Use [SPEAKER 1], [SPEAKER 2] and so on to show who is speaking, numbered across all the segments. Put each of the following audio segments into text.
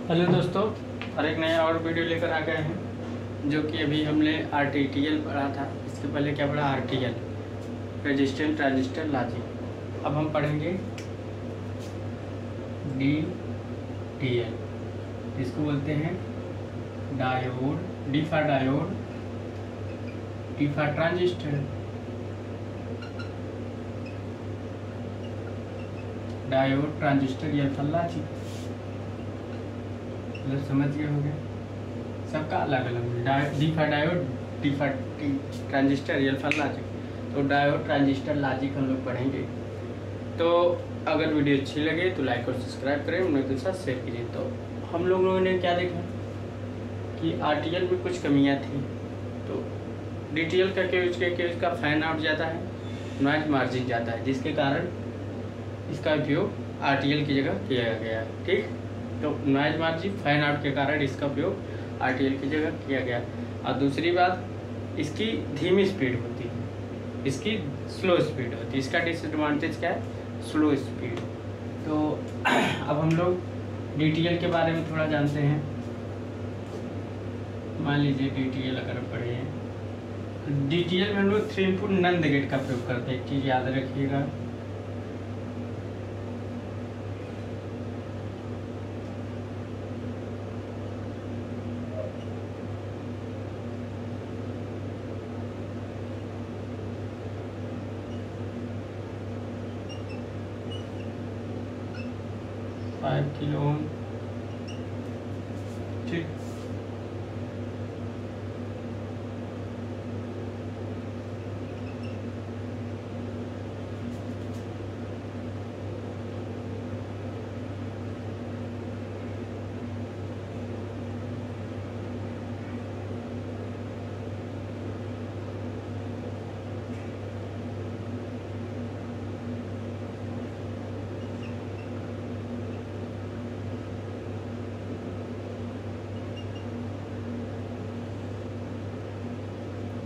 [SPEAKER 1] Hello दोस्तों, और एक नया और वीडियो लेकर आ गए हैं जो कि अभी हमने RTTL पढ़ा था। इसके पहले क्या पढ़ा? RTL, resistance transistor logic. अब हम पढ़ेंगे DTL, इसको बोलते हैं diode. D for diode, T for transistor. Diode, transistor, L for logic. मतलब समझ गए होंगे, सबका अलग अलग है। D for diode, T for transistor, L for logic. तो डायोड, ट्रांजिस्टर, लॉजिक हम लोग पढ़ेंगे। तो अगर वीडियो अच्छी लगे तो लाइक और सब्सक्राइब करें, उन लोगों के साथ शेयर कीजिए। तो हम लोगों ने क्या देखा कि RTL में कुछ कमियां थी। तो DTL का केस का फैन आउट जाता है, नॉइज मार्जिन जाता है, जिसके कारण इसका उपयोग RTL की जगह किया गया है। ठीक, तो नॉइज मार्जिन, फैन आउट के कारण इसका उपयोग RTL की जगह किया गया। और दूसरी बात, इसकी धीमी स्पीड होती है, इसकी स्लो स्पीड होती है। इसका डिसएडवांटेज क्या है? Slow speed. तो अब हम लोग DTL के बारे में थोड़ा जानते हैं। मान लीजिए DTL अगर पढ़े हैं, DTL में हम लोग 3 इनपुट नंद गेट का प्रयोग करते हैं। एक चीज़ याद रखिएगा, 5 किलो ओम। ठीक,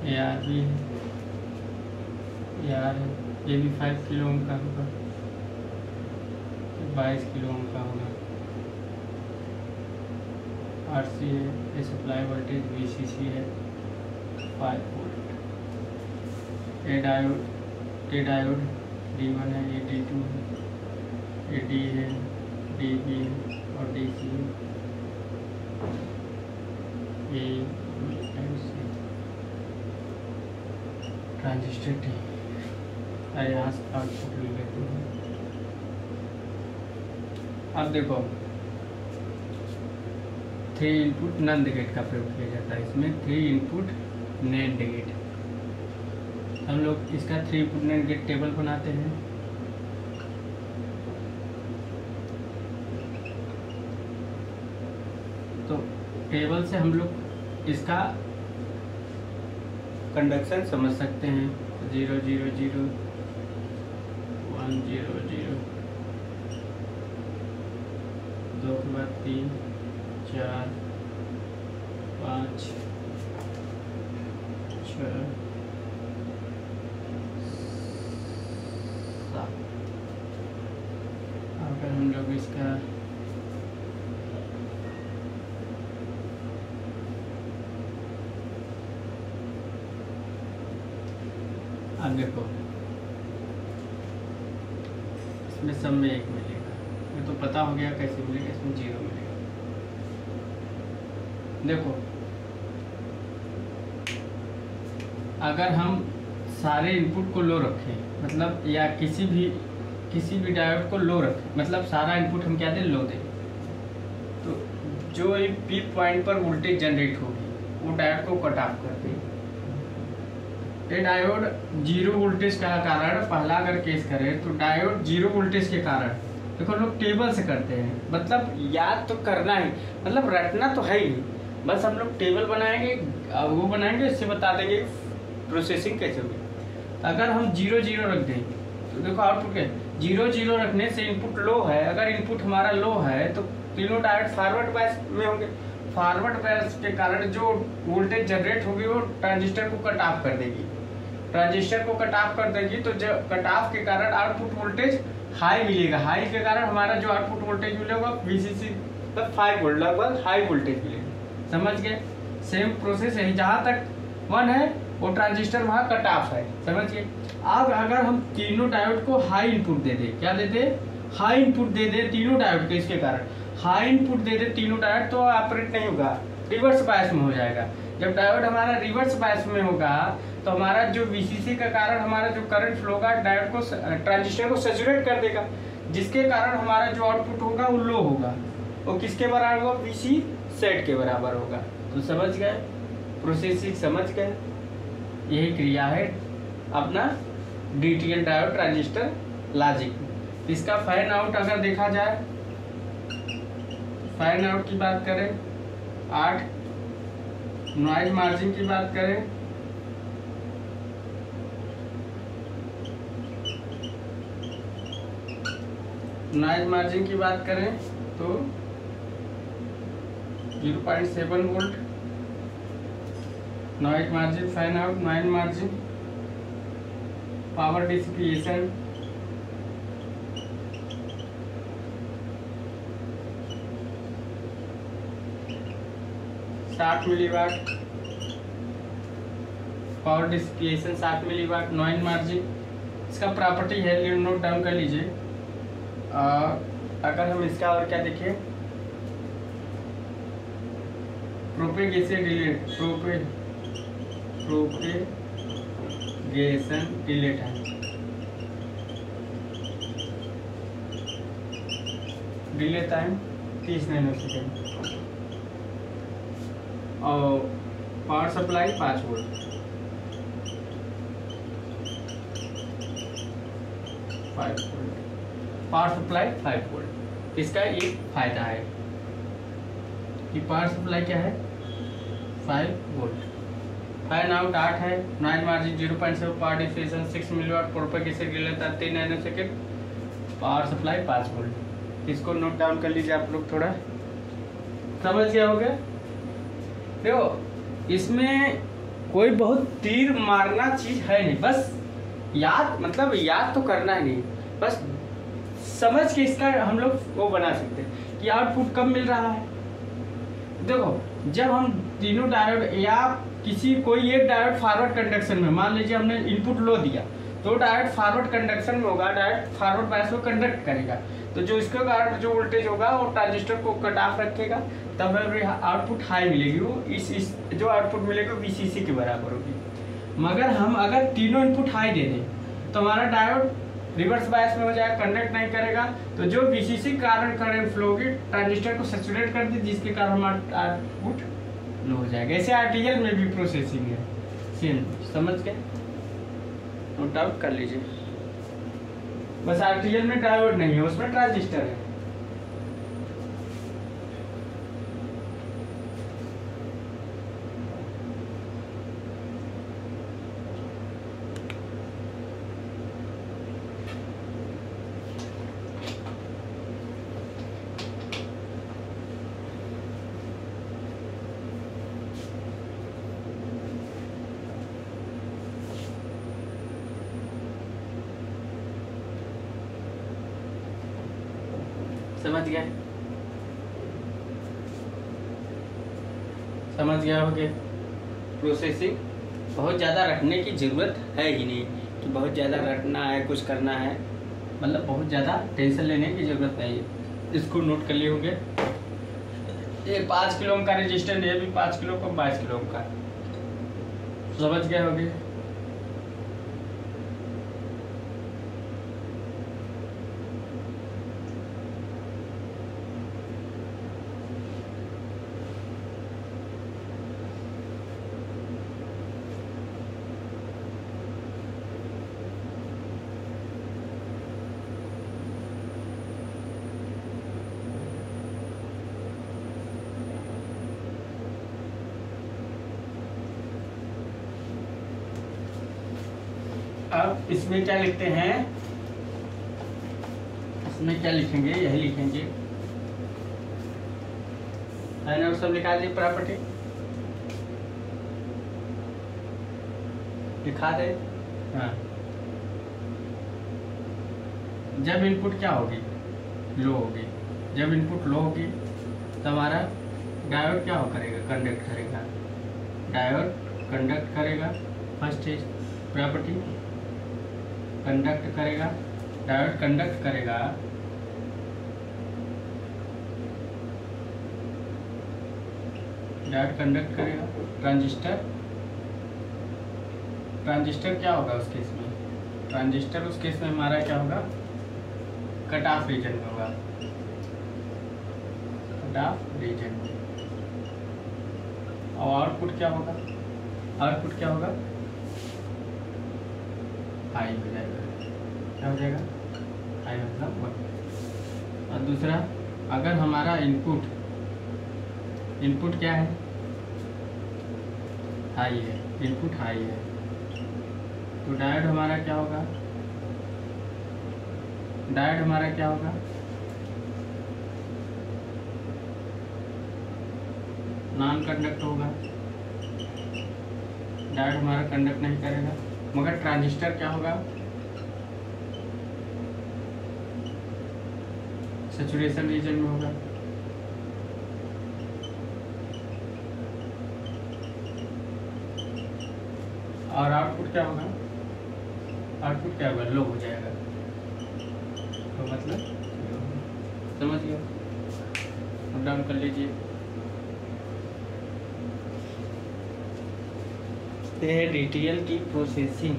[SPEAKER 1] यार भी है, यार ये भी 5 किलो ओम का होगा, 22 किलो ओम का होगा। RC है, ये सप्लाई वोल्टेज VCC है 5 वोल्ट। ये डायोड D1 है, ये D2 है, ये D है, DB है और DC है। ये ट्रांजिस्टर T। यहाँ से आउटपुट ले लेते हैं। अब देखो, 3 इनपुट नंद गेट का प्रयोग किया जाता है। इसमें 3 इनपुट नैंड गेट। हम लोग इसका 3 इनपुट नैंड गेट टेबल बनाते हैं। तो टेबल से हम लोग इसका कंडक्शन समझ सकते हैं। 0 0 0 1 0 0, 2 के बाद 3 4 5 6 7। अगर हम लोग इसका अब देखो, इसमें सब में 1 मिलेगा। ये तो पता हो गया कैसे मिलेगा, इसमें 0 मिलेगा। देखो, अगर हम सारे इनपुट को लो रखें, मतलब या किसी भी डायोड को लो रखें, मतलब सारा इनपुट हम क्या दें? लो दें, तो जो पी पॉइंट पर वोल्टेज जनरेट होगी वो डायोड को कट ऑफ कर देगी। ये डायोड 0 वोल्टेज का कारण, पहला अगर केस करें तो डायोड 0 वोल्टेज के कारण, देखो लोग टेबल से करते हैं, मतलब याद तो करना है, मतलब रटना तो है ही, बस हम लोग टेबल बनाएंगे, वो बनाएंगे, इससे बता देंगे प्रोसेसिंग कैसे होगी। अगर हम 0 0 रख दें तो देखो आउटपुट क्या है? 0 0 रखने से इनपुट लो है। अगर इनपुट हमारा लो है तो तीनों डायोड फॉरवर्ड बायस में होंगे। फॉरवर्ड बायस के कारण जो वोल्टेज जनरेट होगी वो ट्रांजिस्टर को कट ऑफ कर देगी। ट्रांजिस्टर को कट ऑफ कर देगी तो जो कट ऑफ के कारण आउटपुट वोल्टेज हाई मिलेगा। हाई के कारण हमारा जो आउटपुट वोल्टेज मिलेगा VCC मतलब 5 वोल्ट लगभग हाई वोल्टेज मिलेगा। समझ गए? सेम प्रोसेस है, जहाँ तक 1 है वो ट्रांजिस्टर वहाँ कट ऑफ है। समझ गए? अब अगर हम तीनों डायोड को हाई इनपुट दे दे, क्या दे दे? हाई इनपुट दे दे तीनों डायोड को, इसके कारण हाई इनपुट दे दे तीनों डायोड, तो ऑपरेट नहीं होगा, रिवर्स बायस में हो जाएगा। जब डायोड हमारा रिवर्स बायस में होगा तो हमारा जो वीसीसी का कारण हमारा जो करंट फ्लो होगा डायोड को, ट्रांजिस्टर को सैचुरेट कर देगा, जिसके कारण हमारा जो आउटपुट होगा वो लो होगा। वो किसके बराबर होगा? वीसी सेट के बराबर होगा। तो समझ गए? प्रोसेसिंग समझ गए? यही क्रिया है अपना डीटीएल डायोड ट्रांजिस्टर लॉजिक। इसका फैन आउट अगर देखा जाए, फैन आउट की बात करें 8, नॉइज मार्जिन की बात करें तो 0.7 volt noise margin, fan out, noise margin, power dissipation, $60 milliwatt, power dissipation 60 milliwatt, noise margin. इसका प्रॉपर्टी है, नोट डाउन कर लीजिए। अगर हम इसका और क्या देखें, propagation delay time, delay time 30 nanosecond, और power supply 5 volt, 5 volt, power supply 5 volt. इसका एक फायदा है कि पावर सप्लाई क्या है? 5 वोल्ट। फैन आउट 8 है, noise margin 0.7, power dissipation 6 milliwatt, propagation delay 3 nanosecond, power supply 5 volt. इसको नोट डाउन कर लीजिए आप लोग, थोड़ा समझ गया होगा। देखो इसमें कोई बहुत तीर मारना चीज है नहीं, बस याद तो करना ही नहीं, बस समझ के इसका हम लोग वो बना सकते हैं कि आउटपुट कब मिल रहा है। देखो जब हम तीनों डायोड या कोई एक डायोड फॉरवर्ड कंडक्शन में, मान लीजिए हमने इनपुट लो दिया तो डायोड फॉरवर्ड कंडक्शन में होगा, डायोड फॉरवर्ड बायस को कंडक्ट करेगा, तो जो इसके कारण जो वोल्टेज होगा वो ट्रांजिस्टर को कट ऑफ रखेगा, तब आउटपुट हाई मिलेगी। वो इस जो आउटपुट मिलेगा वीसीसी के बराबर होगी। मगर हम अगर तीनों इनपुट हाई दे दें तो हमारा डायोड रिवर्स बायस में हो जाएगा, कंडक्ट नहीं करेगा, तो जो वीसीसी कारण करंट फ्लो होगी ट्रांजिस्टर को सैचुरेट कर दी, जिसके कारण हमारा आउटपुट लो हो जाएगा। ऐसे आरटीएल में भी प्रोसेसिंग है सेम। समझ गए? नोट आउट कर लीजिए। बस आरटीएल में डायोड नहीं है, उसमें ट्रांजिस्टर है। समझ गया होगे? प्रोसेसिंग बहुत ज़्यादा रखने की ज़रूरत है ही नहीं कि बहुत ज़्यादा रखना है, कुछ करना है, मतलब बहुत ज़्यादा टेंशन लेने की ज़रूरत नहीं है। इसको नोट कर लिए होंगे। ये 5 किलो का रजिस्टर, ये भी 5 किलो का, 22 किलो का। समझ गए होगे? अब इसमें क्या लिखते हैं? इसमें क्या लिखेंगे? यही लिखेंगे, है ना? सब लिखा दे, प्रॉपर्टी लिखा दे। हाँ, जब इनपुट क्या होगी? लो होगी। जब इनपुट लो होगी तो हमारा डायोड क्या हो करेगा, कंडक्ट करेगा, डायोड कंडक्ट करेगा, फर्स्ट इज प्रॉपर्टी, कंडक्ट करेगा, डायोड कंडक्ट करेगा, डायोड कंडक्ट करेगा, ट्रांजिस्टर क्या होगा उस केस में, ट्रांजिस्टर उस केस में हमारा क्या होगा, कट ऑफ रीजन में होगा, कट ऑफ रीजन में। और आउटपुट क्या होगा, आउटपुट क्या होगा, हाई हो जाएगा, क्या हो जाएगा, हाई मतलब 1। और दूसरा, अगर हमारा इनपुट क्या है, हाई है, इनपुट हाई है, तो डायोड हमारा क्या होगा, डायोड हमारा क्या होगा, नॉन कंडक्ट होगा, डायोड हमारा कंडक्ट नहीं करेगा। मगर ट्रांजिस्टर क्या होगा, सैचुरेशन रीजन में होगा। और आउटपुट क्या होगा, आउटपुट क्या होगा, लो हो जाएगा, तो मतलब समझ गए, नोट डाउन कर लीजिए। ये है DTL की प्रोसेसिंग,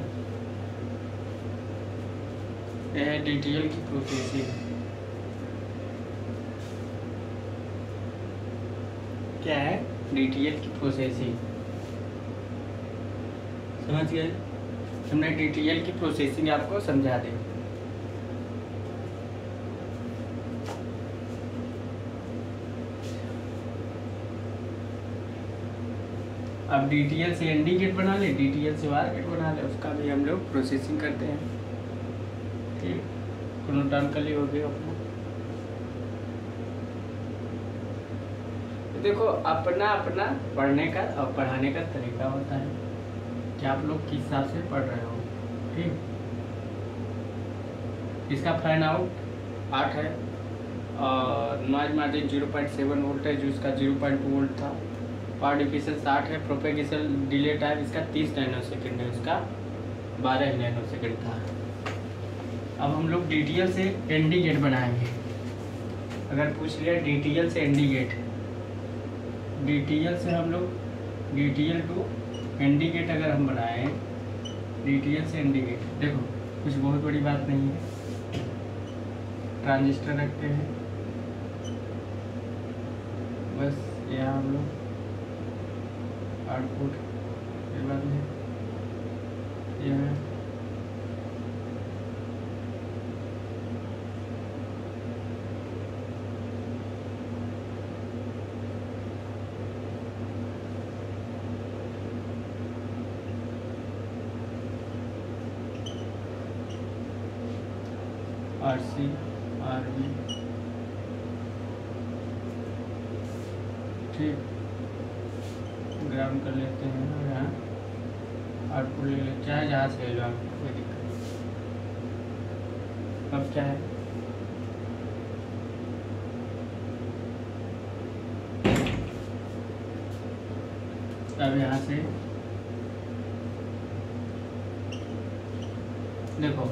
[SPEAKER 1] ये है DTL की प्रोसेसिंग। क्या है, DTL की प्रोसेसिंग, समझ गए, हमने DTL की प्रोसेसिंग आपको समझा दी। अब DTL से ND गेट बना ले, DTL से वायर गेट बना ले, उसका भी हम लोग प्रोसेसिंग करते हैं। ठीक, नोट डाउन कर लिए हो गए अपना। तो देखो, अपना अपना पढ़ने का और पढ़ाने का तरीका होता है कि आप लोग किस हिसाब से पढ़ रहे हो। ठीक, इसका फैन आउट 8 है और नॉइज मार्जिन 0.7 वोल्ट है, जो इसका 0.2 वोल्ट था। पावर डिफिशन 60 है, प्रोपेगेशन डिले टाइम इसका 30 नैनो सेकेंड है, इसका 12 नैनो सेकेंड था। अब हम लोग DTL से ND गेट बनाएंगे। अगर पूछ लिया DTL से ND गेट, DTL से हम लोग DTL टू ND गेट अगर हम बनाएं, DTL से ND गेट, देखो कुछ बहुत बड़ी बात नहीं है। ट्रांजिस्टर रखते हैं, बस यहाँ हम लोग आउटपुट के बाद में यह RC RB, ठीक, ग्राउंड कर लेते हैं और यहाँ आउटपुट ले लेते, चाहे जहाँ से ले लो, कोई दिक्कत नहीं। अब क्या है, अब यहाँ से देखो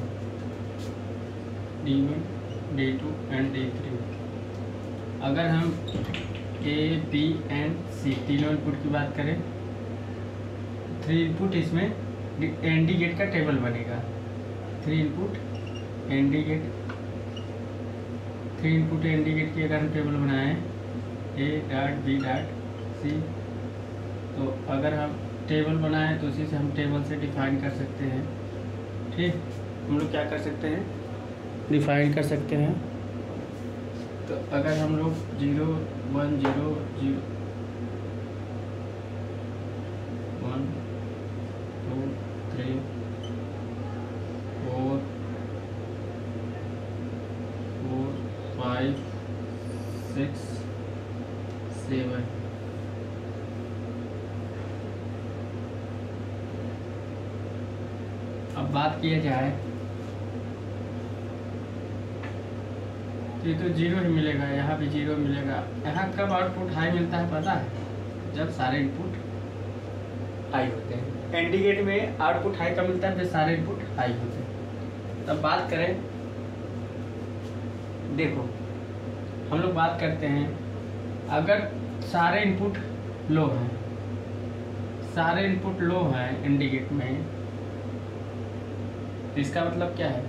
[SPEAKER 1] D1, D2 एंड D3। अगर हम A, B एंड C तीनों इनपुट की बात करें, 3 इनपुट इसमें ND गेट का टेबल बनेगा। 3 input ND gate, 3 input ND gate की अगर हम टेबल बनाएं A dot B dot C, तो अगर हम टेबल बनाएं तो उसी से हम टेबल से डिफाइन कर सकते हैं। ठीक, हम लोग क्या कर सकते हैं, डिफाइन कर सकते हैं। तो अगर हम लोग 0 1 0 0 1 2 3 4 4 5 6 7, अब बात किया जाए ये तो जीरो ही मिलेगा, यहाँ भी जीरो मिलेगा। यहाँ कब आउटपुट हाई मिलता है पता है? जब सारे इनपुट हाई होते हैं। एंडी गेट में आउटपुट हाई कब मिलता है? जब सारे इनपुट हाई होते हैं। तब बात करें, देखो हम लोग बात करते हैं, अगर सारे इनपुट लो हैं, सारे इनपुट लो हैं एंडी गेट में, तो इसका मतलब क्या है?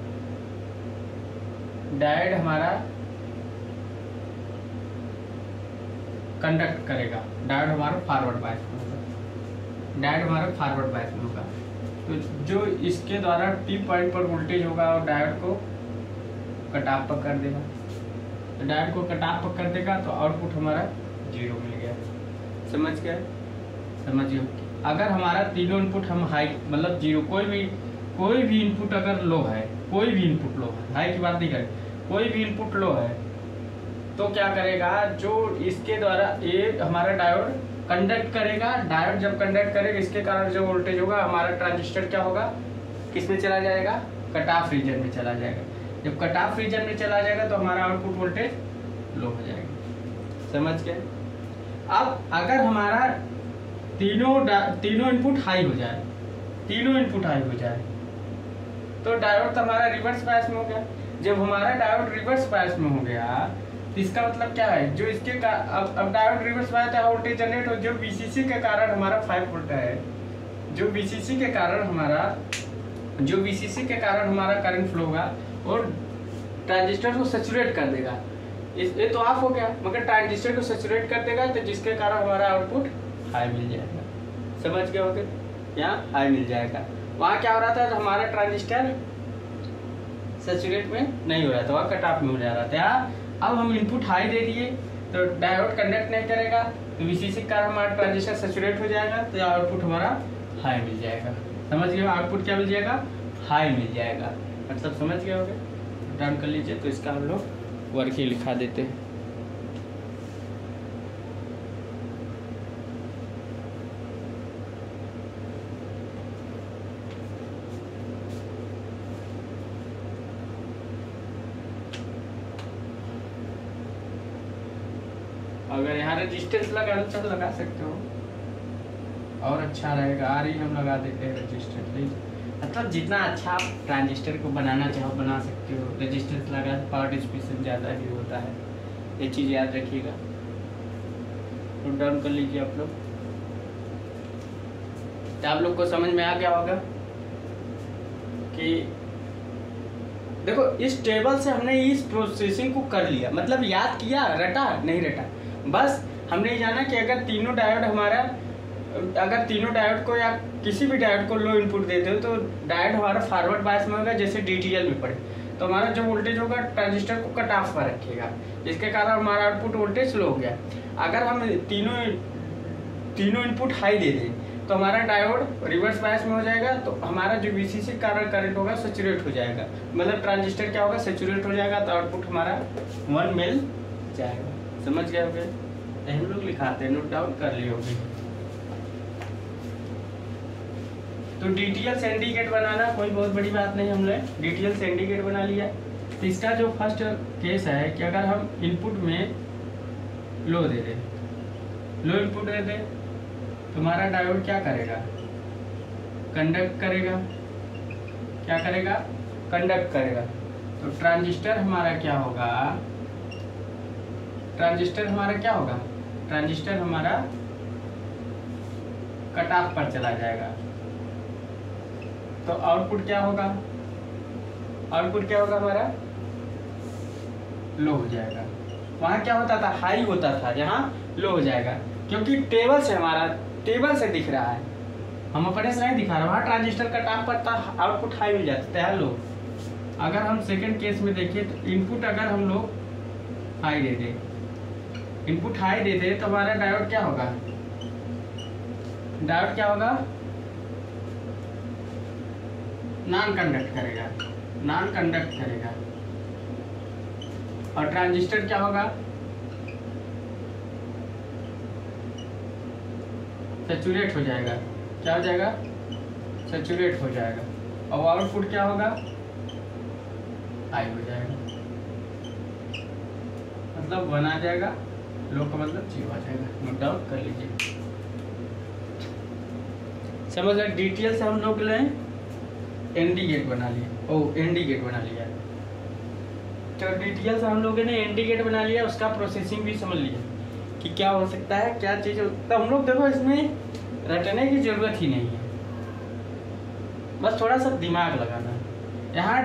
[SPEAKER 1] डायोड हमारा कंडक्ट करेगा, डायोड हमारा फॉरवर्ड बायस में होगा, डायोड हमारा फॉरवर्ड बायस में होगा। तो जो इसके द्वारा टी पॉइंट पर वोल्टेज होगा और डायोड को कट ऑफ पर कर देगा, तो डायोड को कट ऑफ पर कर देगा तो आउटपुट हमारा जीरो मिल गया। समझ गए? समझिए। अगर हमारा तीनों इनपुट हम हाई मतलब जीरो, कोई भी इनपुट अगर लो है, कोई भी इनपुट लो है, हाई की बात नहीं करें, कोई भी इनपुट लो है, तो क्या करेगा? जो इसके द्वारा ये हमारा डायोड कंडक्ट करेगा, डायोड जब कंडक्ट करेगा इसके कारण जो वोल्टेज होगा हमारा ट्रांजिस्टर क्या होगा? किस में चला जाएगा? कट ऑफ रीजन में चला जाएगा। जब कट ऑफ रीजन में चला जाएगा तो हमारा आउटपुट वोल्टेज लो हो जाएगा। समझ गए? अब अगर हमारा तीनों इनपुट हाई हो जाए, तीनों इनपुट हाई हो जाए, तो डायोड तो हमारा रिवर्स बायस में हो गया। जब हमारा डायोड रिवर्स बायस में हो गया तो इसका मतलब क्या है? जो इसके अब डायोड रिवर्स बायस है, वोल्टेज जनरेट हो, जो वीसीसी के कारण हमारा 5 वोल्ट है, जो वीसीसी के कारण हमारा करंट फ्लो होगा और ट्रांजिस्टर को सैचुरेट कर देगा। ये तो ऑफ हो गया, मगर ट्रांजिस्टर को सैचुरेट कर देगा, तो जिसके कारण हमारा आउटपुट हाई मिल जाएगा। समझ गए होगे? यहाँ हाई मिल जाएगा। वहाँ क्या हो रहा था? हमारा ट्रांजिस्टर सैचुरेट में नहीं हो रहा था, वहाँ कट ऑफ में हो जा रहा था। अब हम इनपुट हाई दे दिए तो डायोड कंडक्ट नहीं करेगा, तो वीसीसी के कारण हमारा ट्रांजिस्टर सैचुरेट हो जाएगा, तो आउटपुट हमारा हाई मिल जाएगा। समझ गए? आउटपुट क्या मिल जाएगा? हाई मिल जाएगा। मतलब समझ गए होगे? डन कर लीजिए। तो इसका हम लोग वर्क ही लिखा देते हैं। अगर यहाँ रेजिस्टेंस लगाना चाहो तो लगा सकते हो और अच्छा रहेगा। आर ही हम लगा देते हैं रेजिस्टेंस। मतलब जितना अच्छा आप ट्रांजिस्टर को बनाना चाहो बना सकते हो। रेजिस्टेंस लगा पावर डिसिपेशन ज़्यादा ही होता है, ये चीज़ याद रखिएगा। नोट डाउन कर लीजिए आप लोग। तो आप लोग को समझ में आ गया होगा कि देखो इस टेबल से हमने इस प्रोसेसिंग को कर लिया, मतलब याद किया, रटा नहीं रटा, बस हमने ये जाना कि अगर तीनों डायोड को या किसी भी डायोड को लो इनपुट देते हो तो डायोड हमारा फॉरवर्ड बायस में होगा, जैसे डीटीएल में पड़े तो हमारा जो वोल्टेज होगा ट्रांजिस्टर को कट ऑफ पर रखेगा, जिसके कारण हमारा आउटपुट वोल्टेज लो हो गया। अगर हम तीनों इनपुट हाई दे दें तो हमारा डायोड रिवर्स बायस में हो जाएगा, तो हमारा जो वीसीसी कारण करंट होगा सैचुरेट हो जाएगा, मतलब ट्रांजिस्टर क्या होगा? सैचुरेट हो जाएगा, तो आउटपुट हमारा 1 मिल जाएगा। समझ गए होंगे? हम लोग लिखाते हैं, नोट डाउन कर लिए होंगे। तो डीटीएल से इंडिकेट बनाना कोई बहुत बड़ी बात नहीं, हमने डीटीएल से इंडिकेट बना लिया। तो इसका जो फर्स्ट केस है कि अगर हम इनपुट में लो दे दें, लो इनपुट दे दें तो हमारा डायोड क्या करेगा? कंडक्ट करेगा। क्या करेगा? कंडक्ट करेगा। तो ट्रांजिस्टर हमारा क्या होगा? ट्रांजिस्टर हमारा कट ऑफ पर चला जाएगा। तो आउटपुट क्या होगा? हमारा लो हो जाएगा। वहां क्या होता था? हाई होता था, यहाँ लो हो जाएगा, क्योंकि टेबल से दिख रहा है, हम अपने से नहीं दिखा रहे। वहाँ ट्रांजिस्टर कट ऑफ पर था, आउटपुट हाई मिल जाता है लो। अगर हम सेकंड केस में देखिए तो इनपुट अगर हम लोग हाई दे दें, तो हमारा डायोड क्या होगा? नॉन कंडक्ट करेगा। और ट्रांजिस्टर क्या होगा? सैचुरेट हो जाएगा। क्या हो जाएगा? सैचुरेट हो जाएगा। और आउटपुट क्या होगा? हाई हो जाएगा। मतलब 1 आ जाएगा, लो का मतलब 0 आ जाएगा। नोट डाउन कर लीजिए। समझ रहे? DTL से हम लोग लें ND गेट बना लिए, ND गेट बना लिया। तो DTL से हम लोगों ने ND गेट बना लिया, उसका प्रोसेसिंग भी समझ लिया कि क्या हो सकता है, क्या चीज़। तो हम लोग देखो इसमें रटने की जरूरत ही नहीं है, बस थोड़ा सा दिमाग लगाना है। यहाँ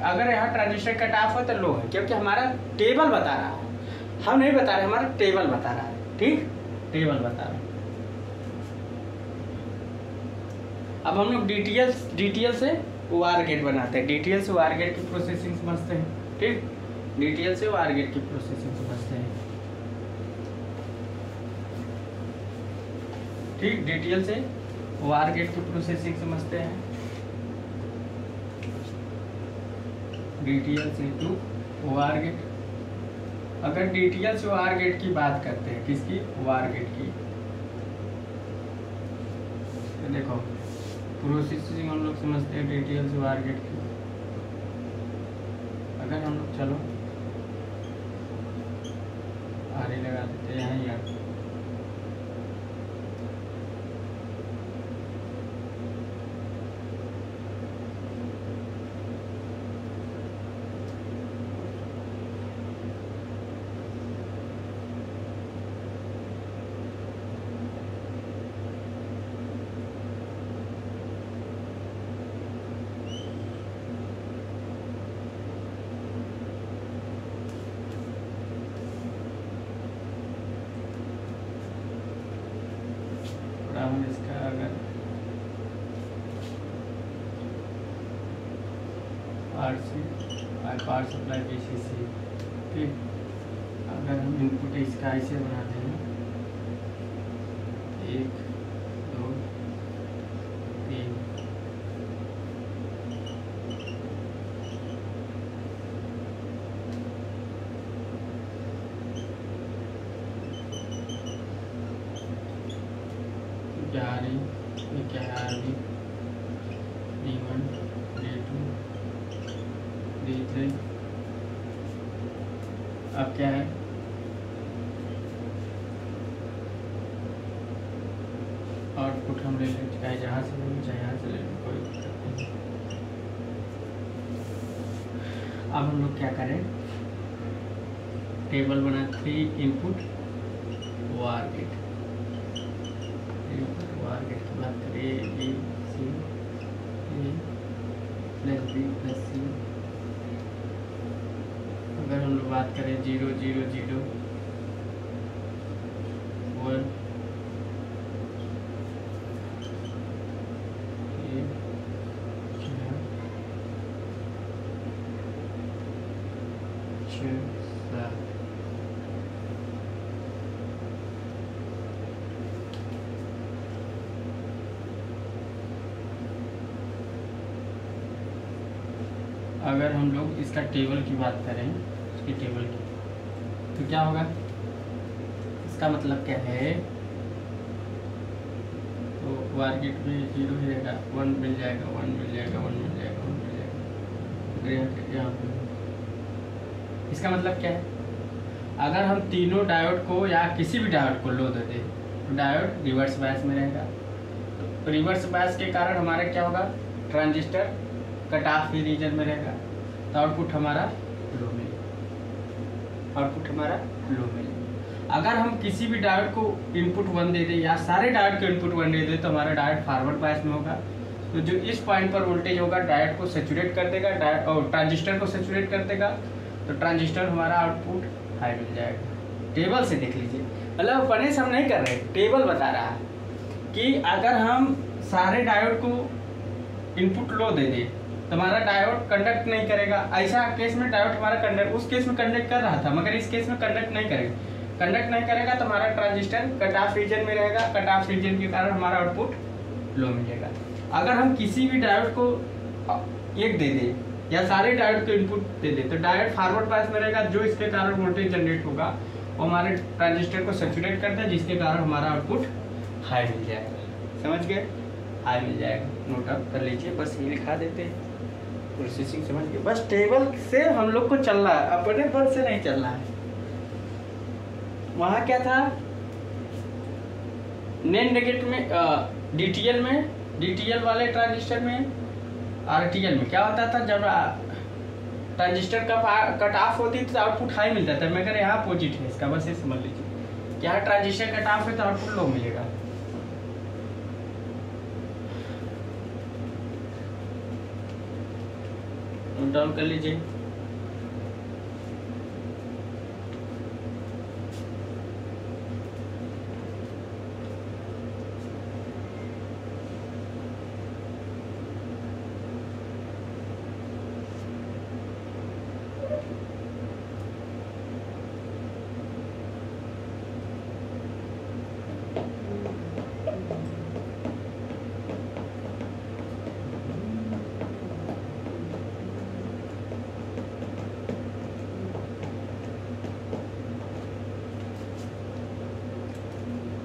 [SPEAKER 1] अगर यहाँ ट्रांजिस्टर कट ऑफ हो तो लो है, क्योंकि हमारा टेबल बता रहा है, हम नहीं बता रहे, हमारा टेबल बता रहा है। ठीक, टेबल बता रहा है। अब हम लोग DTL से OR गेट बनाते हैं। DTL से OR गेट की प्रोसेसिंग समझते हैं। ठीक, DTL से OR गेट की प्रोसेसिंग समझते हैं। ठीक, DTL से OR गेट की प्रोसेसिंग समझते हैं। DTL से टू OR गेट। अगर DTL से OR गेट की बात करते हैं, किसकी? OR गेट की। तो देखो प्रोसेसिंग हम लोग समझते हैं DTL से OR गेट की। अगर हम लोग चलो आरे लगा देते हैं यहाँ यार, हम इसका अगर पावर सप्लाई VCC, ठीक, अगर हम इनपुट इसका ऐसे बनाते हैं 1 2 3, क्या है D1 D2 D3। अब क्या है, आउटपुट हम ले लें, चाहे जहाँ से ले चाहे यहाँ से ले लें, कोई दिक्कत नहीं। अब हम लोग क्या करें, टेबल बना 3 input OR gate. OR gate की बात करें A C A plus B plus C। अगर हम लोग बात करें 0 0 0 1 अगर हम लोग इसका टेबल की बात करें, इसकी टेबल की, तो क्या होगा, इसका मतलब क्या है, तो OR गेट में 0 ही रहेगा, 1 मिल जाएगा, 1 मिल जाएगा, 1 मिल जाएगा, 1 मिल जाएगा, यहाँ पे। इसका मतलब क्या है, अगर हम तीनों डायोड को या किसी भी डायोड को लो दे दें तो डायोड रिवर्स बायस में रहेगा। तो रिवर्स बायस के कारण हमारा क्या होगा, ट्रांजिस्टर कट ऑफ रीजन में रहेगा, तो आउटपुट हमारा लो मिलेगा, आउटपुट हमारा लो मिलेगा। अगर हम किसी भी डायोड को इनपुट 1 दे दें या सारे डायोड को इनपुट 1 दे दें तो हमारा डायोड फॉरवर्ड बायस में होगा। तो जो इस पॉइंट पर वोल्टेज होगा डायोड को सैचुरेट कर देगा, और ट्रांजिस्टर को सैचुरेट कर देगा, तो ट्रांजिस्टर हमारा आउटपुट हाई मिल जाएगा। टेबल से देख लीजिए, मतलब पढ़ने से हम नहीं कर रहे, टेबल बता रहा है कि अगर हम सारे डायोड को इनपुट लो दे दें तो हमारा डायोड कंडक्ट नहीं करेगा। ऐसा केस में डायोड हमारा कंडक्ट, उस केस में कंडक्ट कर रहा था मगर इस केस में कंडक्ट नहीं करेगा। कंडक्ट नहीं करेगा तो हमारा ट्रांजिस्टर कट ऑफ रीजन में रहेगा, कट ऑफ रीजन के कारण हमारा आउटपुट लो मिलेगा। अगर हम किसी भी डायोड को एक दे दें या सारे डायोड को इनपुट दे दें तो डायोड फॉरवर्ड बायस में रहेगा, जो इसके कारण वोल्टेज जनरेट होगा वो हमारे ट्रांजिस्टर को सैचुरेट करता है, जिसके कारण हमारा आउटपुट हाई मिल जाएगा। समझ गए, हाई मिल जाएगा। नोट आउट कर लीजिए, बस ये लिखा देते हैं, प्रोसेसिंग समझ गए। बस टेबल से हम लोग को चलना है, अपने बल से नहीं चलना है। वहाँ क्या था, नैन नेगेटिव में डीटीएल वाले ट्रांजिस्टर में, आरटीएल में क्या होता था, जब ट्रांजिस्टर का कट ऑफ होती थी तो आउटपुट हाई मिलता था, मगर यहाँ अपोजिट है इसका, बस ये समझ लीजिए कि यहाँ ट्रांजिस्टर कट ऑफ है तो आउटपुट लो मिलेगा। नोट डाउन कर लीजिए।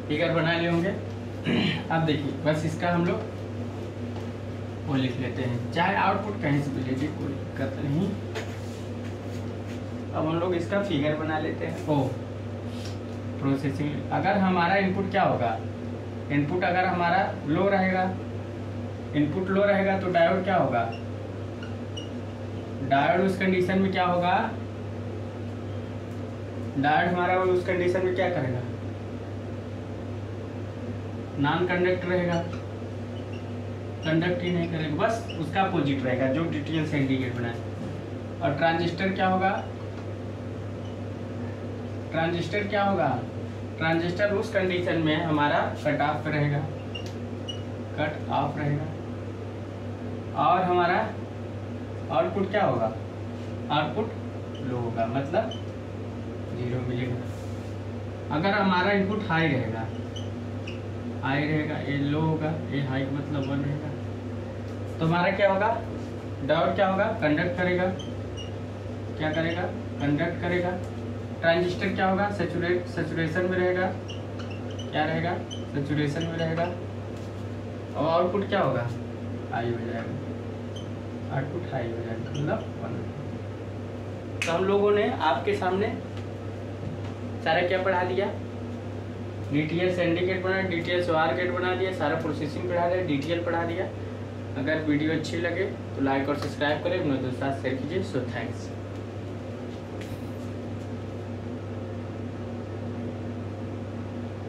[SPEAKER 1] फिगर बना लिए होंगे। अब देखिए बस इसका हम लोग वो लिख लेते हैं, चाहे आउटपुट कहीं से भी लीजिए कोई दिक्कत नहीं। अब हम लोग इसका फिगर बना लेते हैं। ओ प्रोसेसिंग, अगर हमारा इनपुट क्या होगा, इनपुट अगर हमारा लो रहेगा, इनपुट लो रहेगा तो डायोड क्या होगा, डायोड उस कंडीशन में क्या होगा, डायोड हमारा उस कंडीशन में क्या करेगा, नॉन कंडक्ट रहेगा, कंडक्ट ही नहीं करेगा, बस उसका अपोजिट रहेगा जो डीटीएल से इंडिकेट बनाए। और ट्रांजिस्टर क्या होगा, ट्रांजिस्टर क्या होगा, ट्रांजिस्टर उस कंडीशन में हमारा कट ऑफ रहेगा, कट ऑफ रहेगा, और हमारा आउटपुट क्या होगा, आउटपुट लो होगा, मतलब 0 मिलेगा। अगर हमारा इनपुट हाई रहेगा, हाई रहेगा, ये लो होगा, ये हाई मतलब 1 रहेगा, तो हमारा क्या होगा, डायोड क्या होगा, कंडक्ट करेगा, क्या करेगा, कंडक्ट करेगा। ट्रांजिस्टर क्या होगा, सैचुरेशन में रहेगा, क्या रहेगा, सैचुरेशन में रहेगा, और आउटपुट क्या होगा, हाई हो जाएगा, आउटपुट हाई हो जाएगा, मतलब 1। तो हम लोगों ने आपके सामने सारा क्या पढ़ा दिया, डीटीएल से इंडिकेट बना, डीटीएल से आर गेट बना दिया, सारा प्रोसेसिंग पढ़ा दिया, डीटीएल पढ़ा दिया। अगर वीडियो अच्छी लगे तो लाइक और सब्सक्राइब करें, अपने दोस्तों के साथ शेयर कीजिए। So thanks.